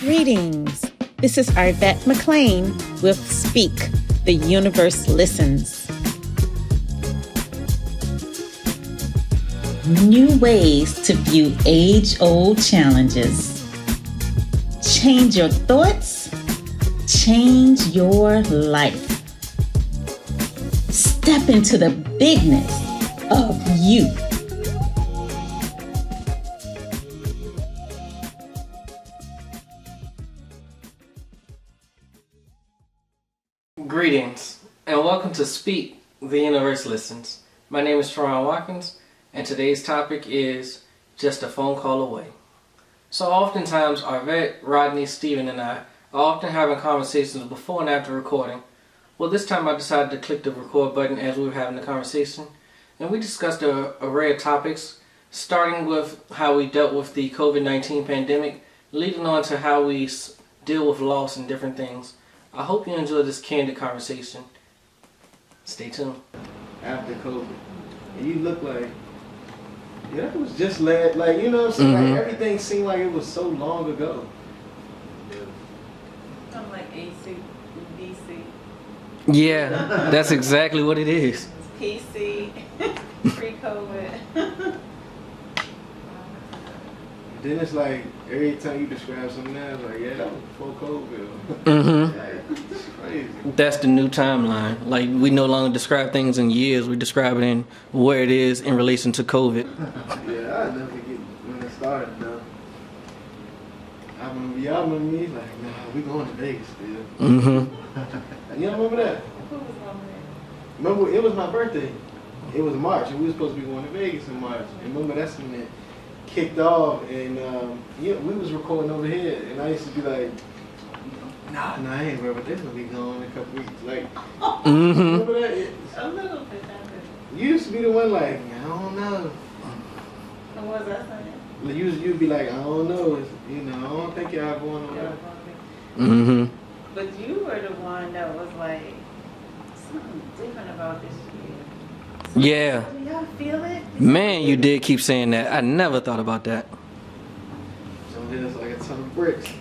Greetings. This is Arvette McLean with Speak, The Universe Listens. New ways to view age-old challenges. Change your thoughts, change your life. Step into the bigness of you. Greetings, and welcome to Speak, The Universe Listens. My name is Teron Watkins, and today's topic is just a phone call away. So oftentimes, Arvette, Rodney, Steven, and I are often having conversations before and after recording. Well, this time I decided to click the record button as we were having the conversation, and we discussed an array of topics, starting with how we dealt with the COVID-19 pandemic, leading on to how we deal with loss and different things. I hope you enjoy this candid conversation. Stay tuned. After COVID, and you look like, yeah, that was just like, you know what I'm saying? Like, everything seemed like it was so long ago. I'm like AC, BC. Yeah, that's exactly what it is. PC, pre-COVID. Then it's like, every time you describe something now, it's like, yeah, that was before COVID. Like, it's crazy. That's the new timeline. Like, we no longer describe things in years, we describe it in where it is in relation to COVID. Yeah, I'll never forget when it started, though. Y'all remember me? Like, nah, we going to Vegas still. You don't remember that? Who was on there? Remember, it was my birthday. It was March, and we were supposed to be going to Vegas in March. And remember, that's when it kicked off, and yeah, we was recording over here, and I used to be like, nah, I ain't worried, but they're gonna be gone in a couple weeks. Like, remember that? A little bit, I You used to be the one like, I don't know. What was I saying? You'd be like, I don't know. You know, I don't think y'all going on that. But you were the one that was like, something different about this year. Yeah. Do y'all feel it? Man, you did keep saying that. I never thought about that. So then it's like a ton of bricks. Just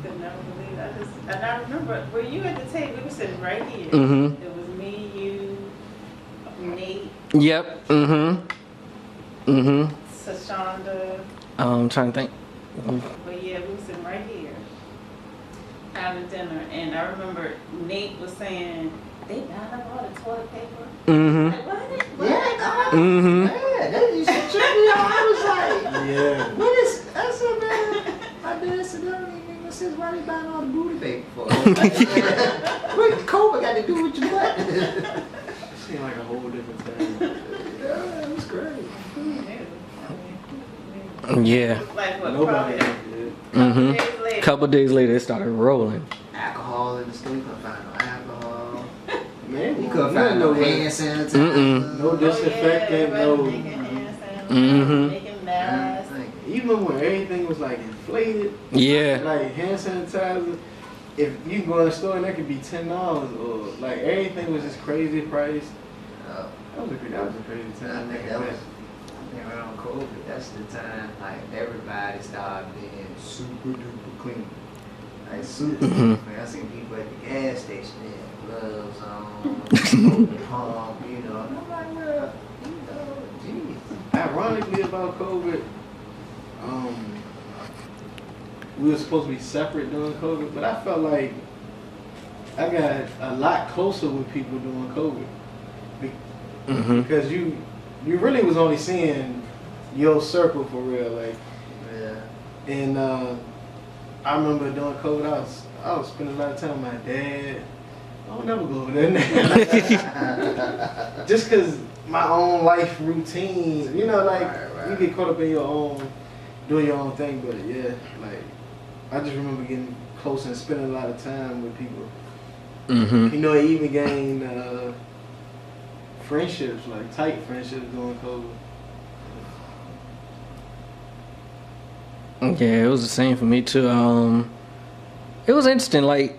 could never believe it. And I remember, were you at the table? We were sitting right here. It was me, you, Nate. Yep. Sashonda. I'm trying to think. But yeah, we were sitting right here having dinner, and I remember Nate was saying they buying up all the toilet paper. Like, what? Yeah, that used to trip me out. I was like, Yeah. what is, I said, man, my dad said, that don't even make no sense. Why they buying all the booty paper for? What COVID got to do with your butt? It seemed like a whole different thing. Yeah, it was great. Yeah. Like what? Nobody Probably did. days later. Couple days later, it started rolling. Alcohol in the store, you couldn't find no alcohol. Man, You couldn't find no hand sanitizer. No disinfectant, Oh, yeah, no. everybody making hand sanitizer, making masks. Even when everything was like inflated, Yeah. like hand sanitizer, if you go in the store and that could be $10, or like everything was just crazy price. That was a crazy I time. think that was around COVID. That's the time like everybody started being super duper clean. Like super duper clean. I seen people at the gas station they had gloves on, open palm, you know. And I'm like, well, you know, geez. Ironically about COVID, we were supposed to be separate during COVID, but I felt like I got a lot closer with people during COVID. Because you really was only seeing your circle for real, like. Yeah. And I remember during COVID, I was spending a lot of time with my dad. I don't never go over there now. Just because my own life routine, you know, like Right. you get caught up in your own, doing your own thing. But yeah, like I just remember getting close and spending a lot of time with people. You know, I even gained friendships, like tight friendships during COVID. Yeah, it was the same for me too. It was interesting. Like,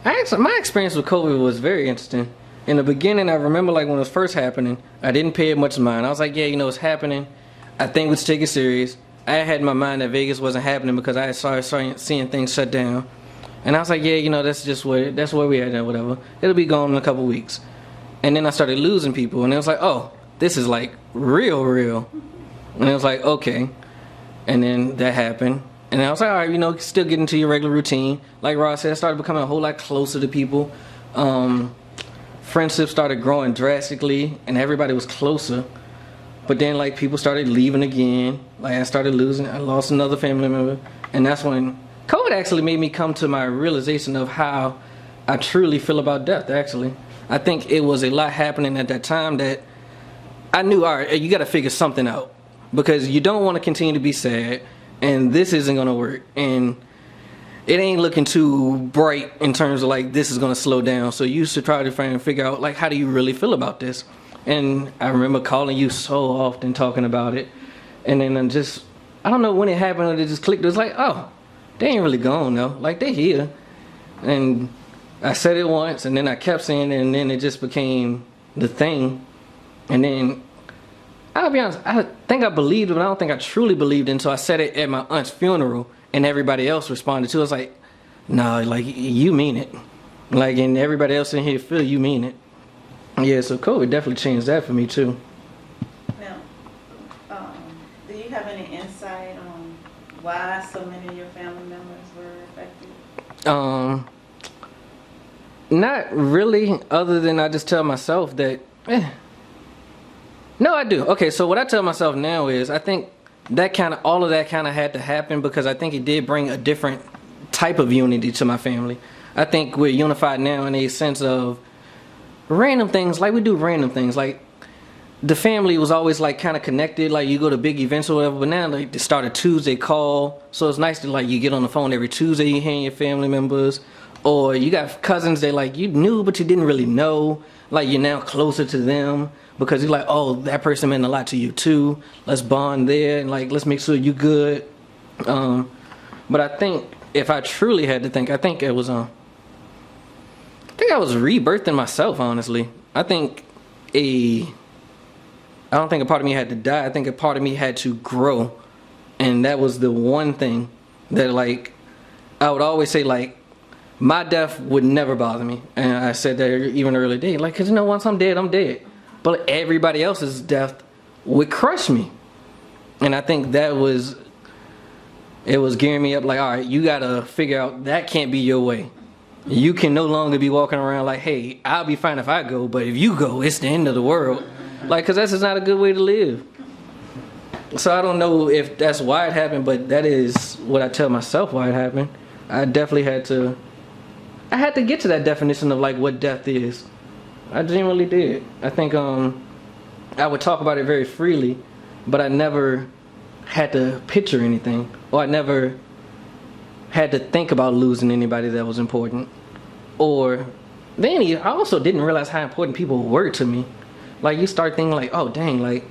my experience with COVID was very interesting. In the beginning, I remember like when it was first happening, I didn't pay it much mind. I was like, yeah, you know, it's happening. I think we should take it serious. I had in my mind that Vegas wasn't happening because I had started seeing things shut down. And I was like, yeah, that's where we at and whatever. It'll be gone in a couple weeks. And then I started losing people, and it was like, oh, this is like real. And it was like, okay. And then that happened. And I was like, all right, still get into your regular routine. Like Ross said, I started becoming a whole lot closer to people. Friendships started growing drastically, and everybody was closer. But then, like, people started leaving again. Like, I lost another family member. And that's when COVID actually made me come to my realization of how I truly feel about death, actually. I think it was a lot happening at that time that I knew, all right, you got to figure something out. Because you don't want to continue to be sad, and this isn't going to work. And it ain't looking too bright in terms of, like, this is going to slow down. So you should try to try and figure out, like, how do you really feel about this? And I remember calling you so often talking about it. And then I don't know when it happened, it just clicked. It was like, oh, they ain't really gone though. Like, they here. And I said it once, and then I kept saying it, and then it just became the thing. And then, I'll be honest, I think I believed it, but I don't think I truly believed it until I said it at my aunt's funeral, and everybody else responded to it. I was like, no, like, you mean it. Like, and everybody else in here feel you mean it. Yeah, so COVID definitely changed that for me too. Now, do you have any insight on why so many of your family members were affected? Not really, other than I just tell myself that, No, I do. Okay, so what I tell myself now is I think all of that kind of had to happen because I think it did bring a different type of unity to my family. I think we're unified now in a sense of random things, like we do random things, like the family was always like kind of connected, like you go to big events or whatever, but now like they start a Tuesday call, so it's nice to like you get on the phone every Tuesday, you hear your family members, or you got cousins that like you knew but you didn't really know, like you're now closer to them because you're like, oh, that person meant a lot to you too, let's bond there and like let's make sure you good. But I think if I truly had to think, I think I was rebirthing myself, honestly. I don't think a part of me had to die. I think a part of me had to grow. And that was the one thing that, like, I would always say, like, my death would never bother me. And I said that even earlier today. Like, because, once I'm dead, I'm dead. But everybody else's death would crush me. And I think it was gearing me up, like, all right, you got to figure out that can't be your way. You can no longer be walking around like, hey, I'll be fine if I go, but if you go, it's the end of the world. Like, because that's just not a good way to live. So I don't know if that's why it happened, but that is what I tell myself why it happened. I definitely had to get to that definition of, like, what death is. I genuinely did. I think I would talk about it very freely, but I never had to picture anything, or I never had to think about losing anybody that was important. Or then I also didn't realize how important people were to me. Like, you start thinking like, oh dang, like,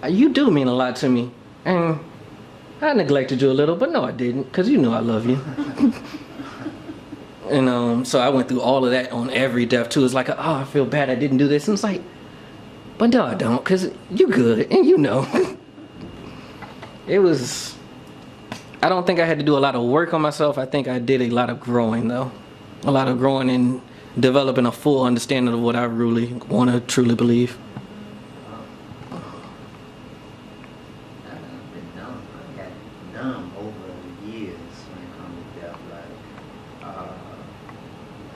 you do mean a lot to me. And I neglected you a little, but no I didn't, because you know I love you. And so I went through all of that on every death too. It's like, oh, I feel bad I didn't do this. And it's like, but no I don't, because you good, and you know. I don't think I had to do a lot of work on myself. I think I did a lot of growing, though. A lot of growing and developing a full understanding of what I really want to truly believe. I've been numb. I got numb over the years when it comes to death. Like,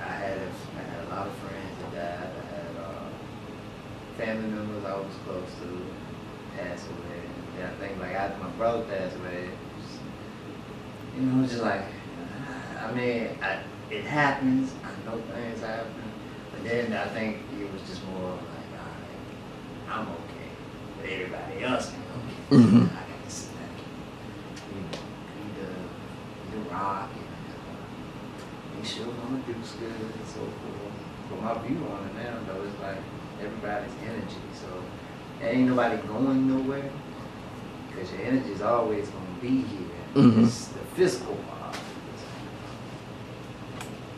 I had a lot of friends that died. I had family members I was close to pass away. And I think, like, after my brother passed away, it's just like, I mean, it happens. I know things happen, but then I think it was just more like, all right, I'm okay, but everybody else ain't okay. Mm-hmm. I got to sit back and eat the rock and make sure I'm gonna do good and so forth. But my view on it now, though, is like everybody's energy. So there ain't nobody going nowhere because your energy is always gonna be here. Mm-hmm. It's the physical part.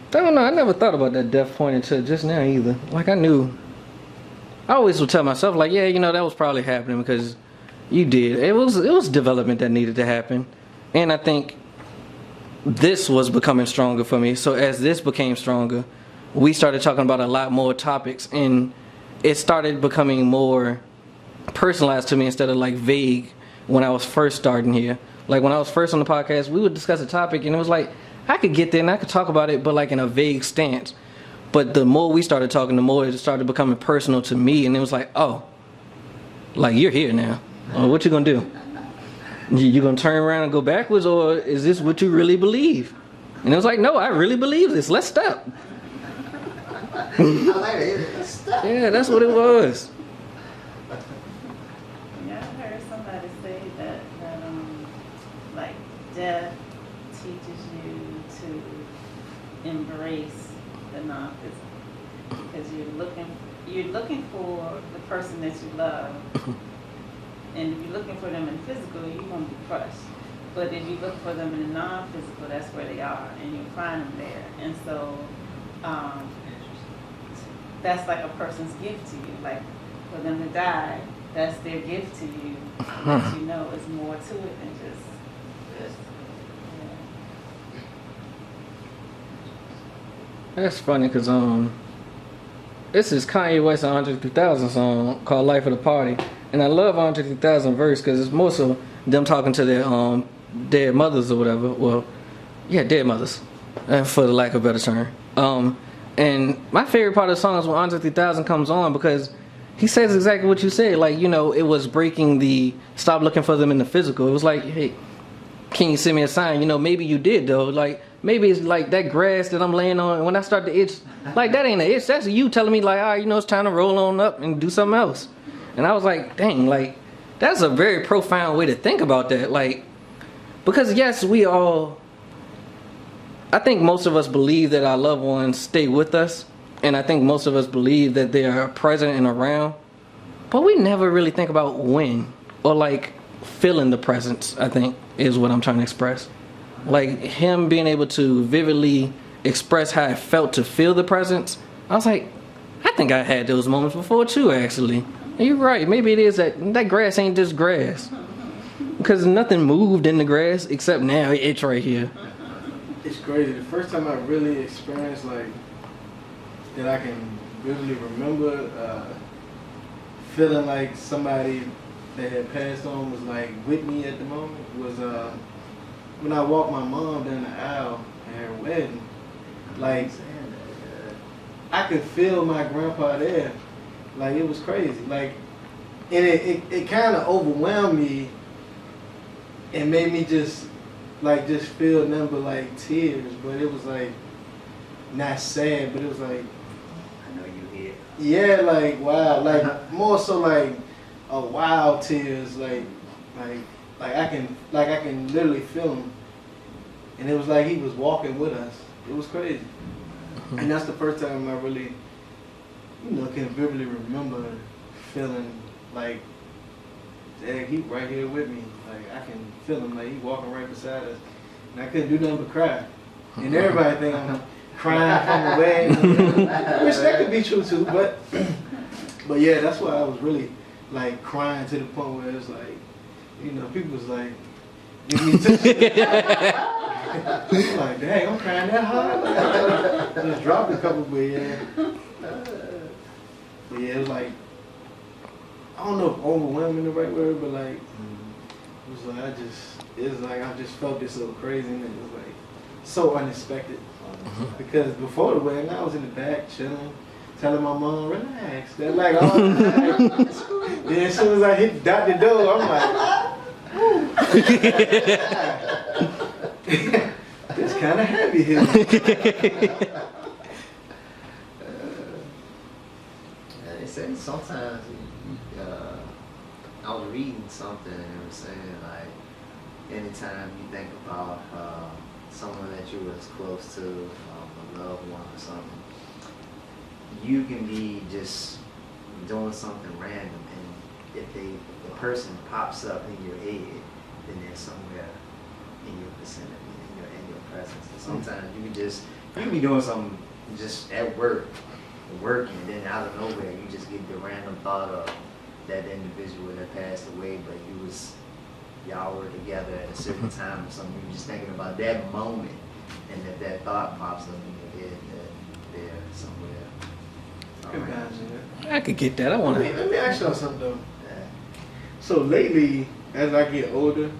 I don't know, I never thought about that death point until just now either. Like, I always would tell myself, like, yeah, that was probably happening because You did. It was development that needed to happen, and I think this was becoming stronger for me. So as this became stronger, we started talking about a lot more topics, and it started becoming more personalized to me instead of like vague when I was first starting here. Like when I was first on the podcast, we would discuss a topic, and it was like I could get there and I could talk about it, but like in a vague stance. But the more we started talking, the more it started becoming personal to me, and it was like, oh, like you're here now. What you gonna do? You gonna turn around and go backwards, or is this what you really believe? And it was like, no, I really believe this. Let's stop. I like it. Let's stop. Yeah, that's what it was. Yeah, I heard somebody say that like death teaches you to embrace the non-physical, because you're looking for the person that you love, and if you're looking for them in physical, you're gonna be crushed. But if you look for them in the non-physical, that's where they are, and you find them there. And so that's like a person's gift to you. Like for them to die, that's their gift to you. That you know is more to it than just yeah. That's funny because this is Kanye West's Andre 3000 song called "Life of the Party," and I love Andre 3000 verse because it's most of them talking to their dead mothers or whatever. Well, yeah, dead mothers, for the lack of a better term. And my favorite part of the song is when Andre 3000 comes on, because he says exactly what you said. Like, you know, it was breaking the stop looking for them in the physical. It was like, hey, can you send me a sign? You know, maybe you did though. Like, maybe it's like that grass that I'm laying on, and when I start to itch, like that ain't an itch. That's you telling me like, all right, you know, it's time to roll on up and do something else. And I was like, dang, like that's a very profound way to think about that. Like, because yes, I think most of us believe that our loved ones stay with us, and I think most of us believe that they are present and around, but we never really think about when, or like feeling the presence, I think is what I'm trying to express. Like him being able to vividly express how it felt to feel the presence. I was like, I think I had those moments before too, actually. And you're right, maybe it is that grass ain't just grass, because nothing moved in the grass except now it's right here. It's crazy. The first time I really experienced like that, I can vividly remember feeling like somebody that had passed on was like with me at the moment was when I walked my mom down the aisle at her wedding. Like I could feel my grandpa there. Like it was crazy. Like, and it kind of overwhelmed me and made me just feel nothing but like tears. But it was like not sad, but it was like, I know you here. yeah, like wow, like more so like a wild tears, like I can literally feel him, and it was like he was walking with us. It was crazy, and that's the first time I really, can vividly remember feeling like, dang, he right here with me. Like I can feel him, like he walking right beside us, and I couldn't do nothing but cry. And everybody think I'm crying from the wedding, which that could be true too. But yeah, that's why I was really like crying to the point where it's like, people was like, give me tissue. I'm like, dang, I'm crying that hard. Like, I just dropped a couple, but yeah. But yeah, it was like, I don't know if overwhelming the right word, but like, it was like, I just felt this so crazy, and it was like, so unexpected. Because before the wedding, I was in the back chilling, telling my mom, relax. They're like, all right. Then as soon as I hit the door, I'm like, it's kind of heavy here. They say sometimes, I was reading something and it was saying like, anytime you think about someone that you was close to, a loved one or something, you can be just doing something random, and if the person pops up in your head, then they're somewhere in your vicinity, in your presence. And sometimes you can be doing something just at work, working, and then out of nowhere you just get the random thought of, that individual that passed away, but y'all were together at a certain time or something. You were just thinking about that moment, and that thought pops up in your head that they're somewhere. Good imagine. I could get that. I want to. Let me ask y'all something though. Yeah. So lately, as I get older,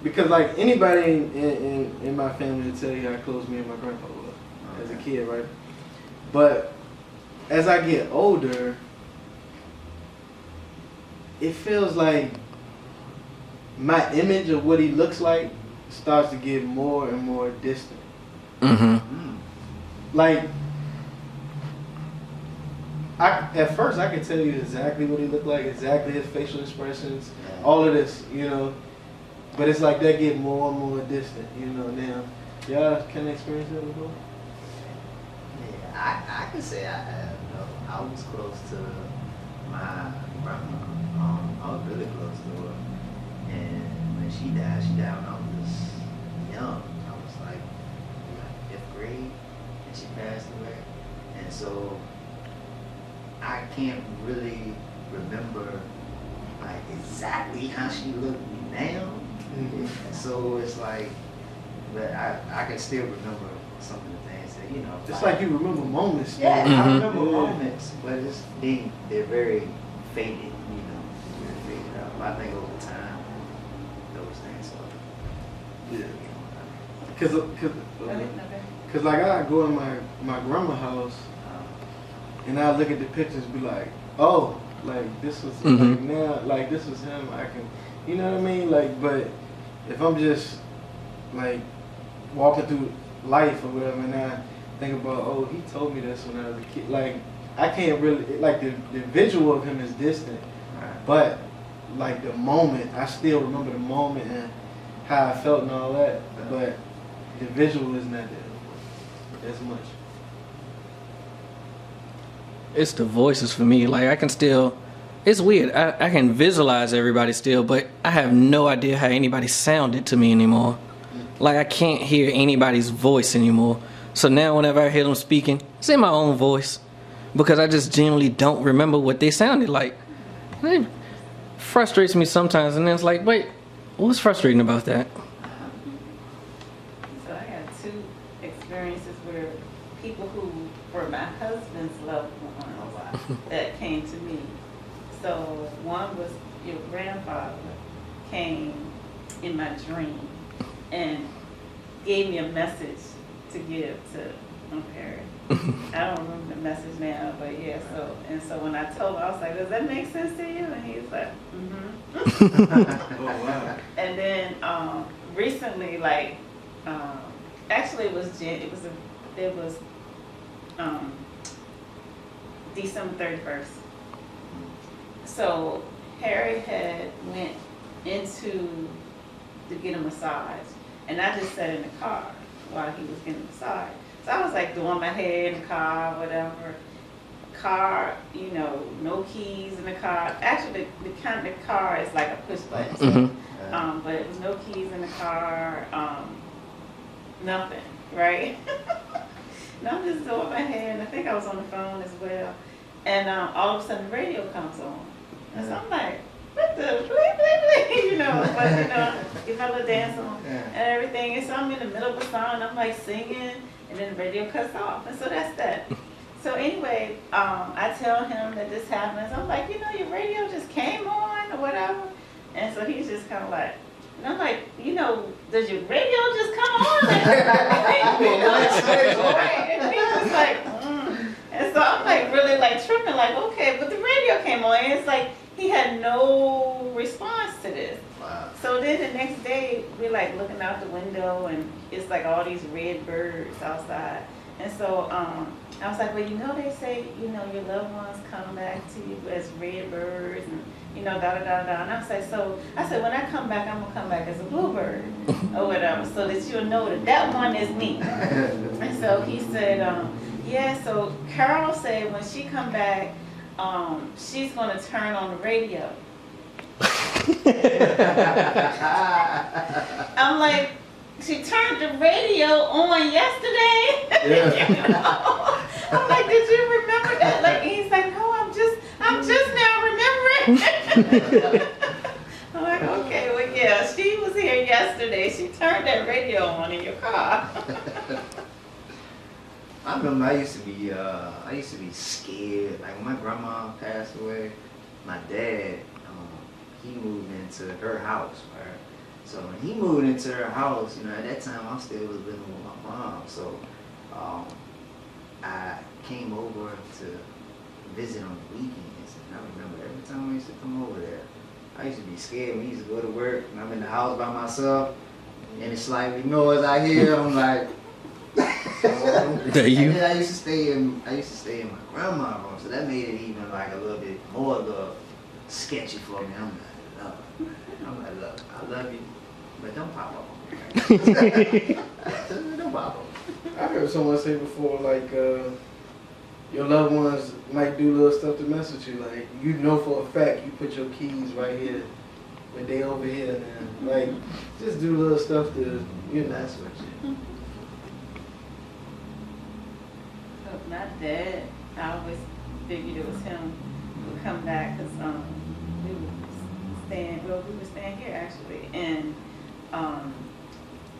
because like anybody in my family will tell you how close me and my grandpa was as a kid, right? But as I get older, it feels like my image of what he looks like starts to get more and more distant. Mm-hmm. Like, at first I could tell you exactly what he looked like, exactly his facial expressions, all of this, you know. But it's like that get more and more distant, you know. Now, y'all can experience that before? Yeah, I can say I have. You know, I was close to my grandma. I was really close to her. And when she died when I was young. I was like 5th grade, and she passed away. And so I can't really remember like exactly how she looked now. Mm-hmm. So it's like, but I can still remember some of the things that, you know. It's like you remember moments. Yeah, Mm-hmm. I remember moments, but they're very faded, you know. Very faded out. But I think over time, those things are. Yeah. Cause like I go in my grandma's house and I look at the pictures and be like, oh, like this was like now, like this was him. I can, you know what I mean? Like, but if I'm just like walking through life or whatever, and I think about, oh, he told me this when I was a kid. Like, I can't really, like the visual of him is distant, but like the moment, I still remember the moment and how I felt and all that. But the visual isn't that there as much. It's the voices for me. Like I can still, it's weird. I can visualize everybody still, but I have no idea how anybody sounded to me anymore. Like I can't hear anybody's voice anymore. So now whenever I hear them speaking, it's in my own voice because I just genuinely don't remember what they sounded like. It frustrates me sometimes, and then it's like, wait, what's frustrating about that? So I got 2 experiences where people who were my husband's loved ones that came to me. So one was your grandfather came in my dream and gave me a message to give to Perry. I don't remember the message now, but yeah, so when I told him, I was like, does that make sense to you? And he was like, mm-hmm. Oh wow. And then recently, like actually it was December 31st. So Harry had went into to get a massage, and I just sat in the car while he was getting a massage. So I was like doing my hair in the car, whatever. Car, you know, no keys in the car. Actually, the car is like a push button. Mm-hmm. But it was no keys in the car, nothing, right? And I'm just doing my hair, and I think I was on the phone as well. And all of a sudden, the radio comes on. And so I'm like, what the bling, bling, bling, you know, but you know, give my little dance on and everything. And so I'm in the middle of a song, and I'm like singing, and then the radio cuts off. And so that's that. So anyway, I tell him that this happened. So I'm like, you know, your radio just came on or whatever. And so he's just kind of like, and I'm like, you know, does your radio just come on? Right. And he was like, And so I'm like really like tripping, like, okay, but the radio came on. And it's like he had no response to this. Wow. So then the next day, we're like looking out the window, and it's like all these red birds outside. And so I was like, well, you know, they say, you know, your loved ones come back to you as red birds, and you know, da da da da. And I was like, so I said, when I come back, I'm gonna come back as a bluebird or whatever, so that you'll know that that one is me. And so he said, yeah. So Carol said when she come back, she's gonna turn on the radio. I'm like, she turned the radio on yesterday. Yeah. You know? I'm like, did you remember that? Like, he's like, no, I'm just now remembering. I'm like, okay, well, yeah, she was here yesterday. She turned that radio on in your car. I remember I used to be scared. Like when my grandma passed away, my dad, he moved into her house, right? So when he moved into her house, you know, at that time I still was living with my mom. So I came over to visit on the weekends, and I remember every time I used to come over there, I used to be scared when we used to go to work and I'm in the house by myself and it's slightly noise I hear. I'm like, and then I used to stay in my grandma's room, so that made it even like a little bit more sketchy for me. I'm like, look, I love you, but don't pop up on me. Don't pop up. I heard someone say before, like, your loved ones might do little stuff to mess with you. Like, you know for a fact you put your keys right here, but they over here now. Like, just do little stuff to, you know. That's what you. So my dad, I always figured it was him who would come back because we were staying here actually, and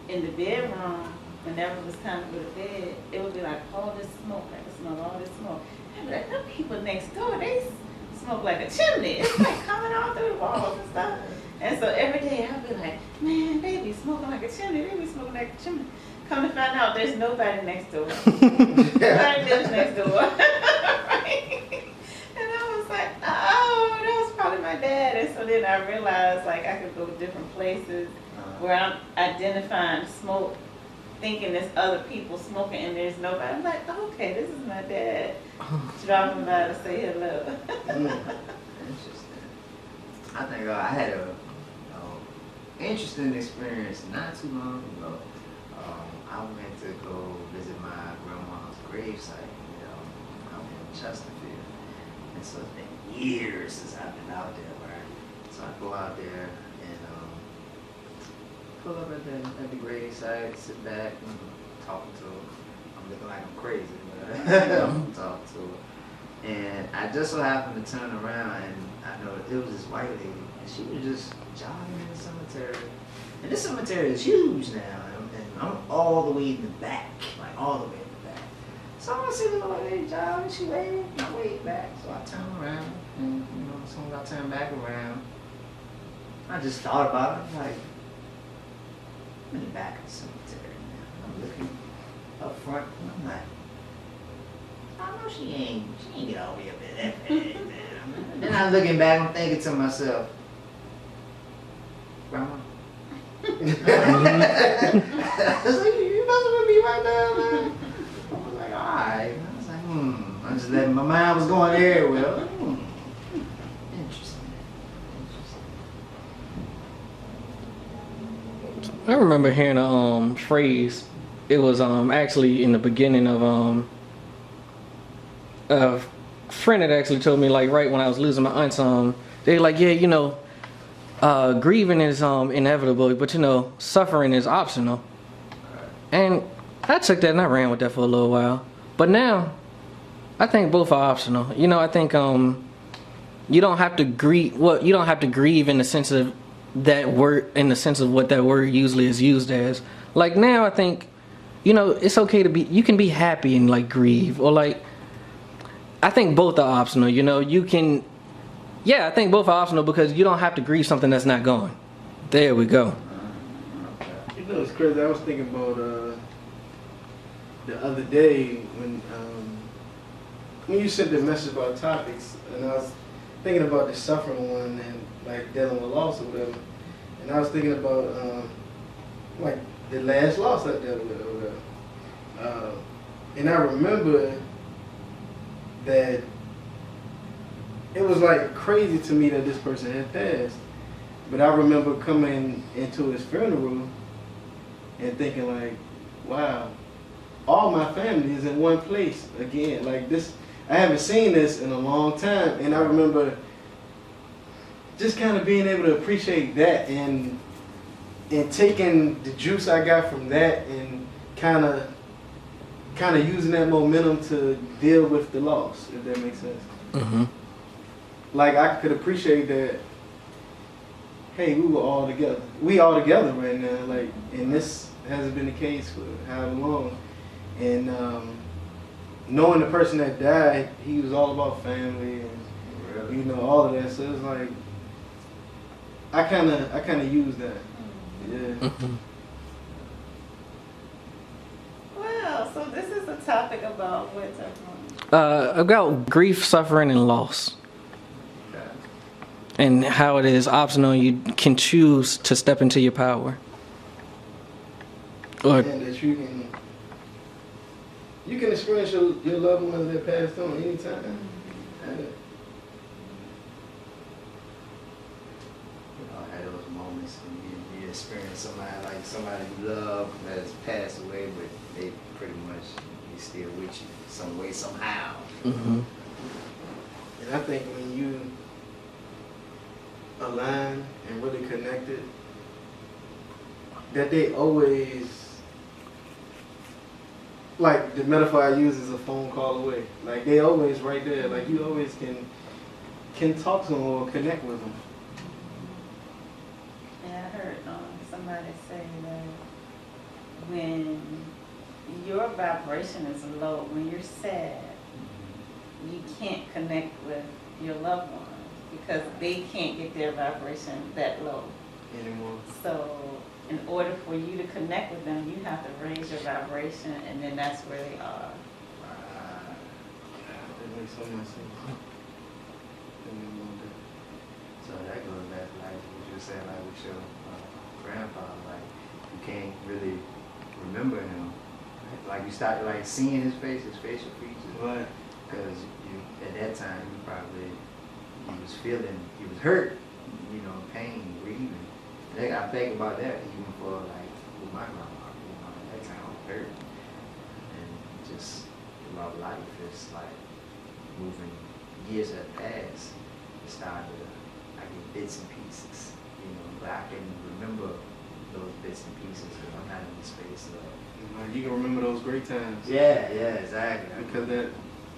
in the bedroom, whenever it was time to go to bed, it would be like all this smoke, like the smell of all this smoke. And like, them people next door, they smoke like a chimney. It's like coming all through the walls and stuff. And so every day I'd be like, man, they be smoking like a chimney. They be smoking like a chimney. Come to find out, there's nobody next door. Nobody lives next door. Right? And I was like, oh, that was probably my dad. And so then I realized like I could go to different places where I'm identifying smoke, thinking there's other people smoking and there's nobody. I'm like, oh, okay, this is my dad dropping by to say hello. Interesting. I think I had a interesting experience not too long ago. I went to go visit my grandma's gravesite, out in Chesterfield. And so it's been years since I've been out there, right? So I go out there and pull up at the gravesite, sit back, talking to her. I'm looking like I'm crazy, but I'm talking to her. And I just so happened to turn around and I know it was this white lady and she was just jogging in the cemetery. And this cemetery is huge now. And I'm all the way in the back, like all the way in the back. So I see the little lady jogging, she waving, I wave back. So I turn around and as soon as I turn back around, I just thought about it, like, I'm in the back of the cemetery now. I'm looking up front and I'm like, I know she ain't get all the way up there. Then I'm looking back, I'm thinking to myself, Grandma. I was like, you messing with me right now, man. I was like, alright. I was like, I just letting my mind was going everywhere. Interesting. I remember hearing a phrase. It was actually in the beginning of a friend had actually told me, like, right when I was losing my aunt, they like, yeah, grieving is inevitable, but suffering is optional. And I took that and I ran with that for a little while. But now, I think both are optional. I think you don't have to grieve. Well, you don't have to grieve in the sense of that word, in the sense of what that word usually is used as. Like now, I think, it's okay to be. You can be happy and like grieve, or like. I think both are optional. You can. Yeah, I think both are optional because you don't have to grieve something that's not going. There we go. It's crazy. I was thinking about the other day when you sent the message about topics, and I was thinking about the suffering one and like dealing with loss or whatever. And I was thinking about like the last loss I dealt with or whatever. And I remember that it was like crazy to me that this person had passed. But I remember coming into his funeral and thinking like, wow, all my family is in one place again. Like this, I haven't seen this in a long time. And I remember just kind of being able to appreciate that and taking the juice I got from that and kind of using that momentum to deal with the loss, if that makes sense. Mm-hmm. like I could appreciate that. Hey, we all together right now. Like, and this hasn't been the case for however long. And knowing the person that died, he was all about family and you know all of that. So it's like I kind of use that. Yeah. Well, so this is a topic about what's About grief, suffering, and loss. And how it is optional. You can choose to step into your power. Or And that you can experience your loved ones that passed on anytime. Had those moments when you experience somebody you love that has passed away, but they pretty much be still with you some way, somehow. mm-hmm. And I think when you align and really connected, that they always, like the metaphor I use is a phone call away. Like they always right there. Like you always can talk to them or connect with them. And I heard somebody say that when your vibration is low, when you're sad, you can't connect with your loved ones because they can't get their vibration that low Anymore. So in order for you to connect with them, you have to raise your vibration, and then that's where they are. That makes so much sense. So that goes back to like what you were saying, like with your grandfather, like you can't really remember him. Like you start like seeing his facial features. Right. Because you at that time he was hurt, you know, pain, grieving. And I think about that even for like with my grandma, you know, at that time I was hurt. And just throughout life it's like moving years have passed. It started to I get bits and pieces, you know, but I can remember those bits and pieces because I'm not in the space of Like you can remember those great times. yeah, exactly. Because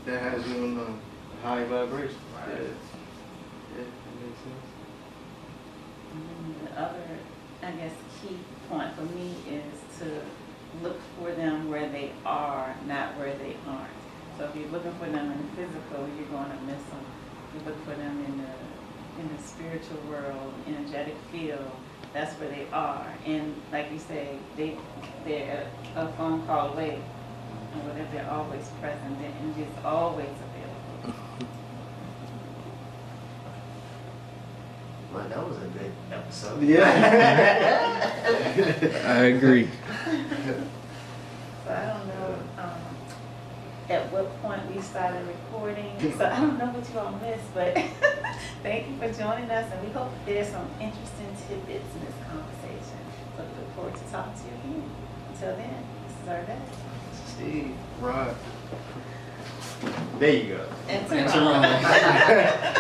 that has you on a high vibration. Right. Yeah, that makes sense. And the other, I guess, key point for me is to look for them where they are, not where they aren't. So if you're looking for them in the physical, you're going to miss them. If you look for them in the spiritual world, energetic field, that's where they are. And like you say, they're a phone call away. And whatever, they're always present. Their energy is always available. Well, that was a good episode. Yeah. I agree. So I don't know at what point we started recording. So I don't know what you all missed, but thank you for joining us, and we hope there's some interesting tidbits in this conversation. So we look forward to talking to you again. Until then, this is Arvette. Steve. Right. There you go. And And Teron. Teron.